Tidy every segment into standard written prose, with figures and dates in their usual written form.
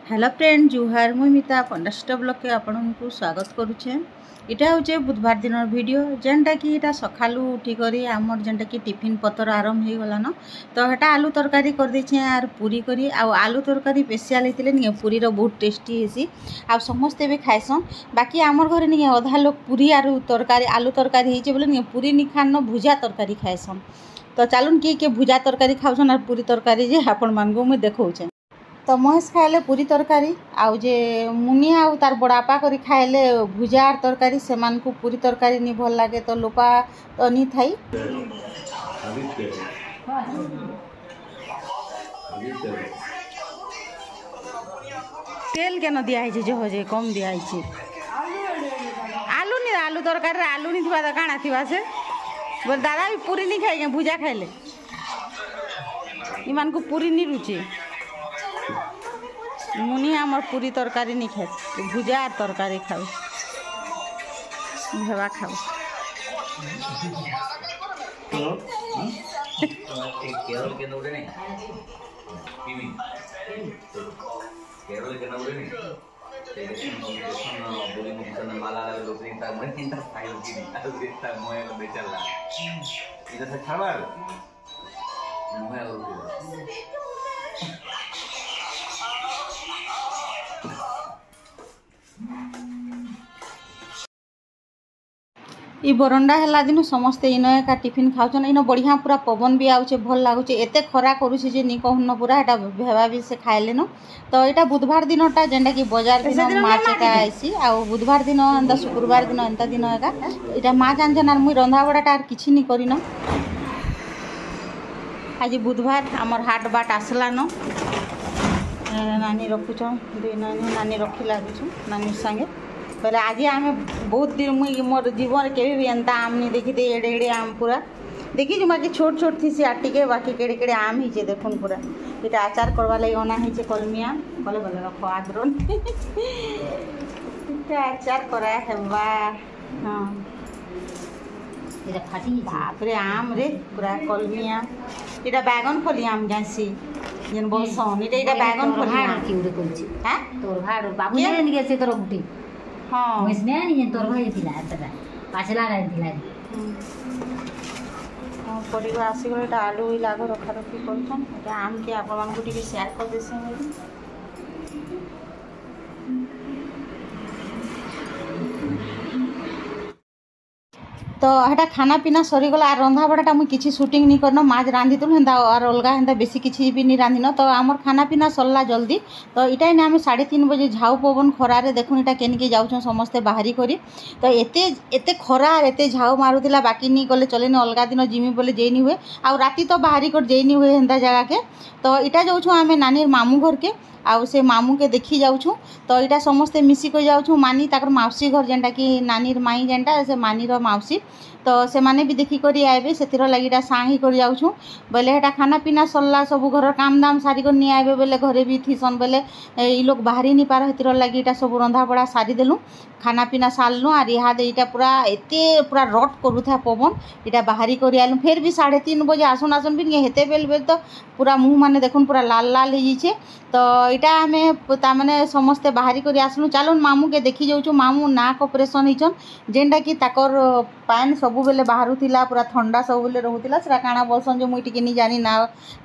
Hello friend जुहार मुई मिता पंडास्ट blog के आपण को स्वागत करुचे। इटा हूँ बुधवार दिन वीडियो जेनटा कि इटा सकालू उठी करी आमर जेनटा कि टिफिन पतर आरंभ हो गलान तो हेटा आलू तरकारी कर देछे आर पूरी करी आलू तरकारी स्पेशल होते नहीं पूरी बहुत टेस्टी हेसी आ समस्ते भी खाएसन। बाकी आमर घरे नहीं अधा लोग पूरी आलू तरकारी होइचे बोले नहीं पूरी नहीं खान भुजा तरकारी खाएसन। तो चलून किए भुजा तरकारी खाऊन और पूरी तरकारी जे आपण मानगु मुई देखौछे। तो महेश खाइले पूरी तरकारी आउ जे मुनिया आउ तार बड़ापा करी खाइले भुजा तरकारी से को पूरी तरकारी नहीं भल लगे तो लोपा तो नहीं थाई तेल केन दिया जो हजे कम दिया आलू नहीं आलू तरकारी आलू नहीं थी तो काଣା थी से बोल दादा भी पूरी नहीं खाई भुजा खाइले इन को पूरी नहीं रुचे मुनि आमर पूरी तरकारी नहीं खाए भुजा तरकारी खाऊ भेवा खाऊ ई बरंडा हैला दिन समस्ते इन एका टिफिन खाऊन इन बढ़िया पूरा पवन भी आउचे भल लगुचे एते खरा करुचे जे नी कहन पूरा एटा भेवा भी से खाइले न। तो एटा बुधवार दिनटा जेंडा कि बाजार दिन माछ एका आइसी आ बुधवार दिन एंता शुक्रवार दिन एंता दिन एका एटा माछ आनछन आर मुई रंधा बड़ाटा आर किछि नी करिन। आज बुधवार हमर हाट बाट आसला न नानी रखुछन दुई नानी रखी लागुछु नानी संगे पहले आज आम बहुत दिन मुई मोर जीवन के भी एंता आम नहीं देखी थे एड़े एड़े आम पूरा देखी जो बाकी छोट छोट थी सी आटी के बाकी केड़े केड़े आम ही देखुन पूरा ये आचार करवा लगे अना ही कलमी आम भले भले रख आग्रन आचार करा है हाँ बापरे आम रे पूरा कलमी आम इटा बैगन फली आम जासी जेन बसन इटा बैगन फली आम की उड़े कोची हां तोर भाड़ बाबू ने निके से तोर गुटी हाँ वैसने नहीं तोर भाई थिला एतरा पाछला रे थिला हां परिवार आसी गले आलू लागो रखा रखी करछन एटा आम के आपन मान को टिके शेयर कर देसे तो हेटा खाना पीना सरीगला आर रंधा बड़ाटा मुझे किसी शूटिंग नहीं करना माछ रांधि तुल हेन्ता और अलग हेन्ता बेसी किसी भी नहीं रांधिन। तो आमर खाना पीना सरला जल्दी तो इटा ना आम 3:30 बजे झाऊ पवन खरारे देखुन इटा केनिके जाऊँ समस्ते बाहरी करी तो एते खरा एते झाऊ मारुला बाकी नहीं गले चले अलग दिन जिमी बोले जेनी हुए आ राति तो बाहरी कर जेनी हुए हेन्ता जगह के तो इटा जाऊँ आम नानी मामू घर के आउ से मामू के देखी जाऊँ तो यहाँ समस्ते मिसिक जाऊँ मानी ताकर मौसी घर जेनटा कि नानी माई जेनटा से मानी मौसी तो से माने भी देखिक आए से लगे सांग ही कर जाऊँ बोले हेटा खाना पीना सरला सब घर काम दाम सारिक नहीं आए बोले घरे भी थीसन बोले ये लोग बाहरी नहीं पार हेतिर लगे यहाँ सब रंधा बड़ा सारीदेलु खाना पीना सारलु आर इहादे यहाँ पूरा एते पूरा रट करूथा पवन यहाँ बाहरी कर आलु फिर भी 3:30 बजे आसन आसन भी हेते बेल बेल तो पूरा मुँह माने देखुन पूरा लाल लाल हो तो यहाँ आम ताने समस्ते बाहरी कर आसलु चलन मामू के देखी जाऊँ मामू नाक ऑपरेशन होचन जेनटा कि ताकर पान सब बेले बाहर थिला पूरा ठंडा सब बेले रोला से काଣା बोलसन जो मुई टिके नहीं जानी ना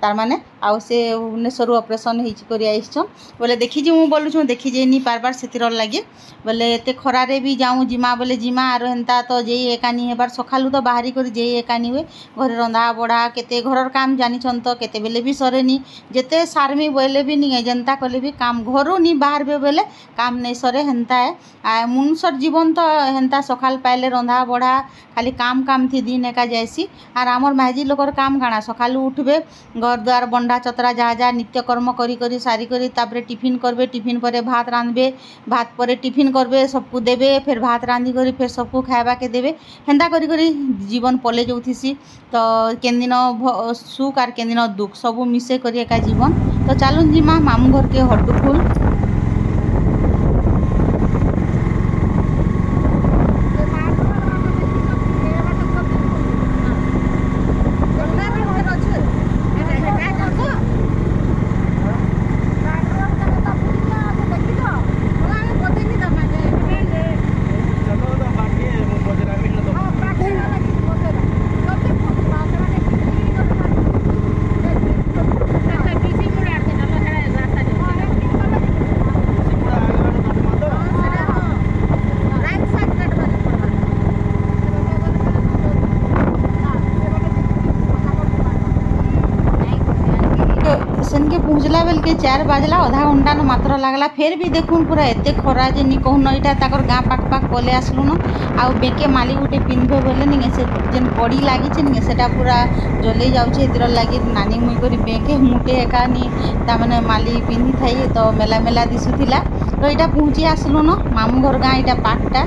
तार माने आउ से भुवनेश्वर ऑपरेशन होइछन बोले देखी जे मुझे बोलुँ देखी जे नहीं पार से लगे बोले एत खरारे भी जाऊँ जिमा बोले जिमा आर हेन्ता तो जे एकानी हेबार सकालू तो बाहरी कर जे एकानी हुए घरे रंधा बढ़ा केते घरर काम जानिछन तो केते बेले भी सरेनी जेते सारमी बोले भी नहीं जनता कले भी काम घरू नहीं बाहर बेले काम नहीं सरे हेन्ता है मनुष्यर जीवन तो हेन्ता सकाल पाइले रंधा बढ़ा खाली काम काम थी दिन एका जैसी आर आमर माइजी लोकर काम काଣା सकालू उठबे घर द्वार बंडा चतरा जहाँ जहाँ नित्यकर्म करी सारी करी तापरे टिफिन करबे टिफिन परे भात रांधबे भात परे टिफिन करबे सबको देबे फिर भात रांधि करी फिर सबको खाइबा के देबे हेन्ता करी करी जीवन पले जाउथिसी। तो केन दिन सुख आर केन दिन दुख सब मिसे करी एका जीवन। तो चलुन जिमा मामू घर के हड्डुफुल गला बेल के 4 बाजला आधा घंटा न मात्र लागला फिर भी देखुन पूरा एते खरा जे नी कहून इटा ताकर गाँ पाख पाख पले आसलु न आउ बेके माली गुटे पिंधबे बोले नि से जेन कड़ी लागी छे नि सेटा पूरा जले जाउछे इतर लागी नानी मुई करी बेके मुटे एका नि ता माने माली पिंधि थाई तो मेला मेला दिसुथिला तो इटा पहुँची आसलु न मामू घर गाँ इटा पाखटा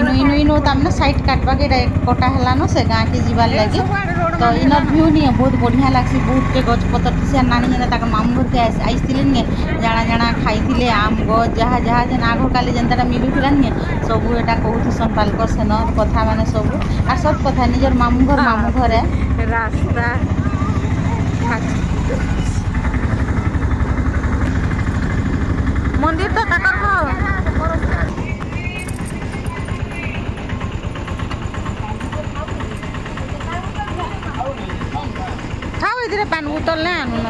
इनु इनु इनु तामने साइड काटवा के कटा हला न से गाँ के जीवार लगे तो इनर व्यू नहीं बहुत बढ़िया लागसी बहुत के गछ पतर से नानी जने ताक मामू घर के आइसथिले नि जाना जाना खाइथिले आम गछ जहाँ जहाँ जेन आग काली जनता मिलुथिला नि सब एटा कहूथसन पालकर सेन कथा माने सब आ सब कथा निजर मामू घर है रास्ता मंदिर तो ताकर खाओ इधर पान बोतल ले आनु न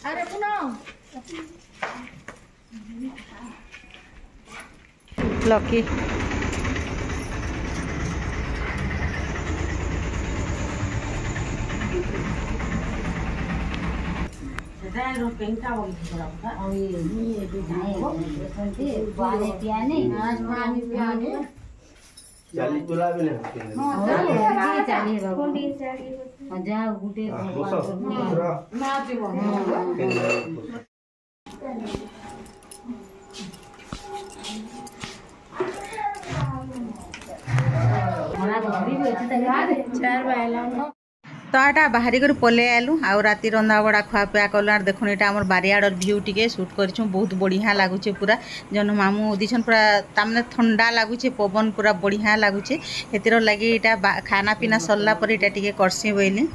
अरे पुनो लकी तो एटा बाहरी कर पले आलु आउ राति रंधा बड़ा खुआ पिया कलु आर देखुन एटा हमर बारियाडर व्यू टिके शूट करछु बहुत बढ़िया लागुचे पूरा जन मामू दिसन पूरा तामने ठंडा लागुचे पवन पूरा बढ़िया लागुचे हेतिर लागि एटा खाना पीना सरला पर एटा टिके करसी बोइली।